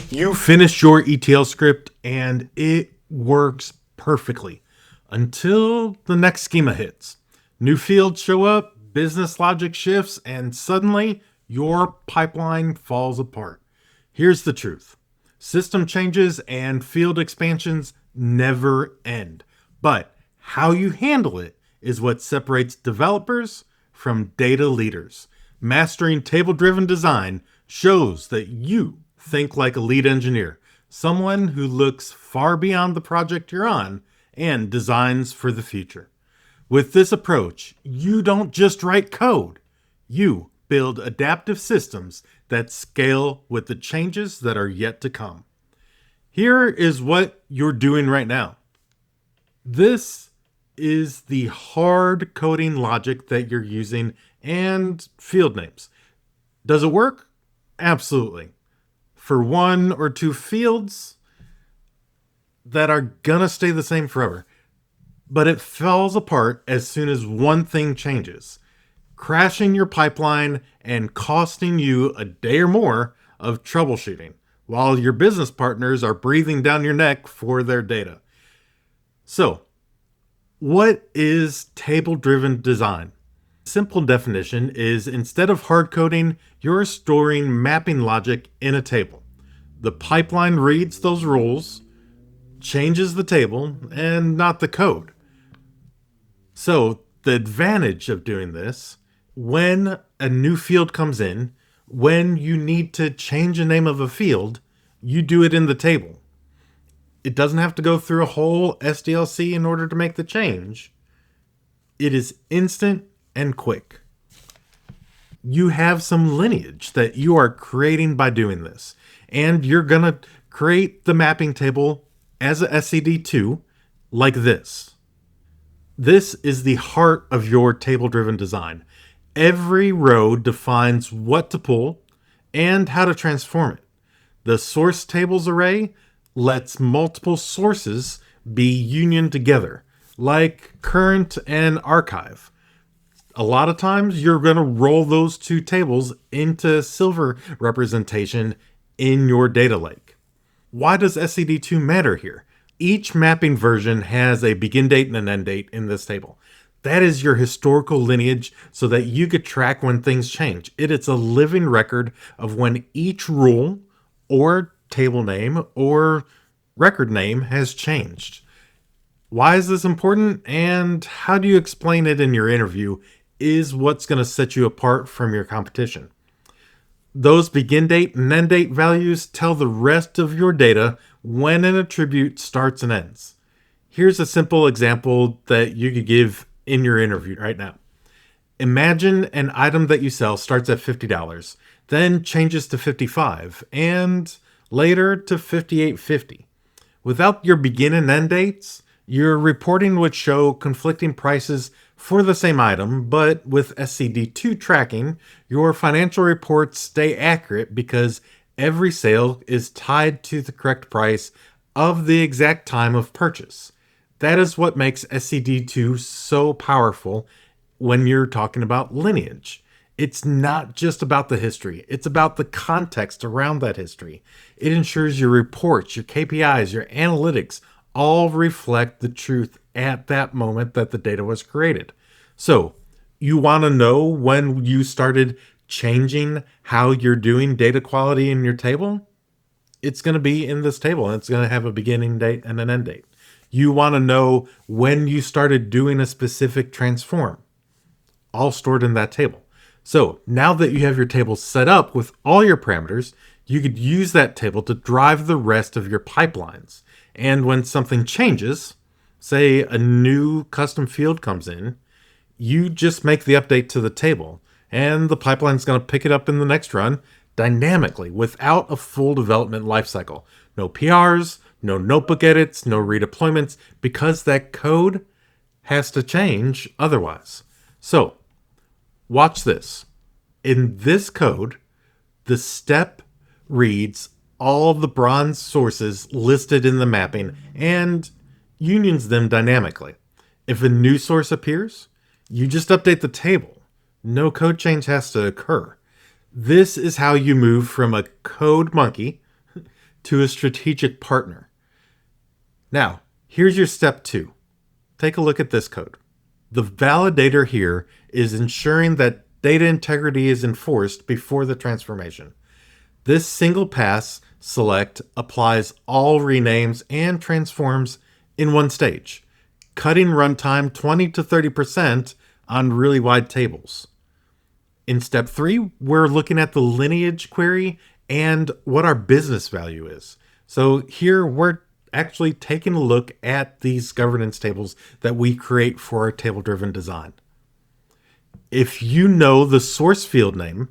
You finish your ETL script and it works perfectly until the next schema hits. New fields show up, business logic shifts, and suddenly your pipeline falls apart. Here's the truth. System changes and field expansions never end. But how you handle it is what separates developers from data leaders. Mastering table-driven design shows that you think like a lead engineer, someone who looks far beyond the project you're on and designs for the future. With this approach, you don't just write code. You build adaptive systems that scale with the changes that are yet to come. Here is what you're doing right now. This is the hard coding logic that you're using and field names. Does it work? Absolutely. For one or two fields that are gonna stay the same forever. But it falls apart as soon as one thing changes, crashing your pipeline and costing you a day or more of troubleshooting, while your business partners are breathing down your neck for their data. So, what is table-driven design? Simple definition is instead of hard coding, you're storing mapping logic in a table. The pipeline reads those rules, changes the table, and not the code. So the advantage of doing this, when a new field comes in, when you need to change the name of a field, you do it in the table. It doesn't have to go through a whole SDLC in order to make the change. It is instant and quick. You have some lineage that you are creating by doing this. And you're going to create the mapping table as a SCD2 like this. This is the heart of your table-driven design. Every row defines what to pull and how to transform it. The source tables array lets multiple sources be unioned together, like current and archive. A lot of times you're going to roll those two tables into silver representation in your data lake. Why does SCD2 matter here? Each mapping version has a begin date and an end date in this table. That is your historical lineage so that you could track when things change. It is a living record of when each rule or table name or record name has changed. Why is this important and how do you explain it in your interview is what's going to set you apart from your competition. Those begin date and end date values tell the rest of your data when an attribute starts and ends. Here's a simple example that you could give in your interview right now. Imagine an item that you sell starts at $50, then changes to $55, and later to $58.50. Without your begin and end dates, your reporting would show conflicting prices for the same item, but with SCD2 tracking, your financial reports stay accurate because every sale is tied to the correct price of the exact time of purchase. That is what makes SCD2 so powerful when you're talking about lineage. It's not just about the history. It's about the context around that history. It ensures your reports, your KPIs, your analytics all reflect the truth at that moment that the data was created. So you want to know when you started changing how you're doing data quality in your table? It's going to be in this table and it's going to have a beginning date and an end date. You want to know when you started doing a specific transform, all stored in that table. So now that you have your table set up with all your parameters, you could use that table to drive the rest of your pipelines. And when something changes, say a new custom field comes in, you just make the update to the table and the pipeline's going to pick it up in the next run dynamically without a full development lifecycle. No PRs, no notebook edits, no redeployments, because that code has to change otherwise. So watch this. In this code, the step reads all the bronze sources listed in the mapping and unions them dynamically. If a new source appears, you just update the table. No code change has to occur. This is how you move from a code monkey to a strategic partner. Now, here's your step 2. Take a look at this code. The validator here is ensuring that data integrity is enforced before the transformation. This single pass select applies all renames and transforms in one stage, cutting runtime 20 to 30% on really wide tables. In step 3, we're looking at the lineage query and what our business value is. So here we're actually taking a look at these governance tables that we create for our table-driven design. If you know the source field name,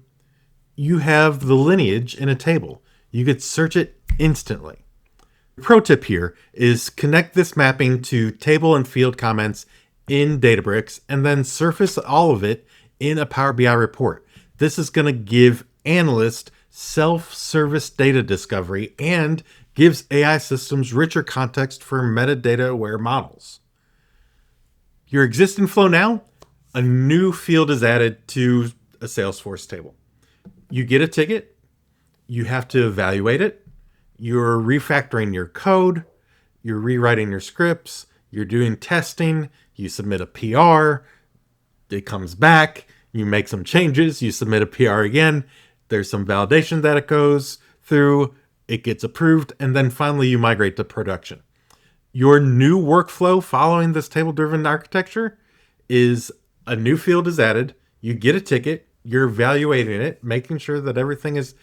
you have the lineage in a table. You could search it instantly. The pro tip here is connect this mapping to table and field comments in Databricks and then surface all of it in a Power BI report. This is going to give analysts self-service data discovery and gives AI systems richer context for metadata-aware models. Your existing flow now, a new field is added to a Salesforce table. You get a ticket, you have to evaluate it, you're refactoring your code, you're rewriting your scripts, you're doing testing, you submit a PR, it comes back, you make some changes, you submit a PR again, there's some validation that it goes through, it gets approved, and then finally you migrate to production. Your new workflow following this table-driven architecture is a new field is added, you get a ticket, you're evaluating it, making sure that everything is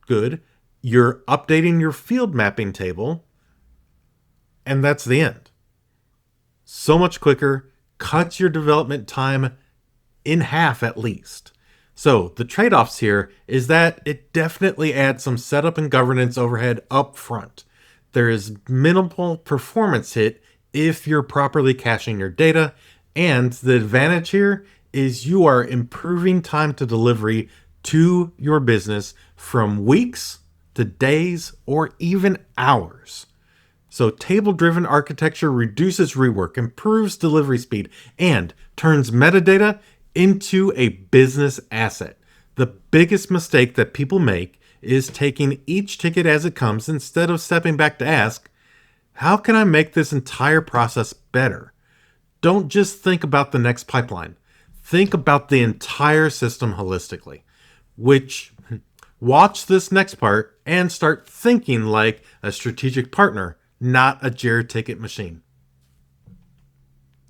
good, you're updating your field mapping table, and that's the end. So much quicker, cuts your development time in half at least. So the trade-offs here is that it definitely adds some setup and governance overhead up front. There is minimal performance hit if you're properly caching your data, and the advantage here is you are improving time to delivery to your business from weeks to days or even hours. So table-driven architecture reduces rework, improves delivery speed, and turns metadata into a business asset. The biggest mistake that people make is taking each ticket as it comes instead of stepping back to ask, how can I make this entire process better? Don't just think about the next pipeline. Think about the entire system holistically, which watch this next part and start thinking like a strategic partner, not a Jira ticket machine.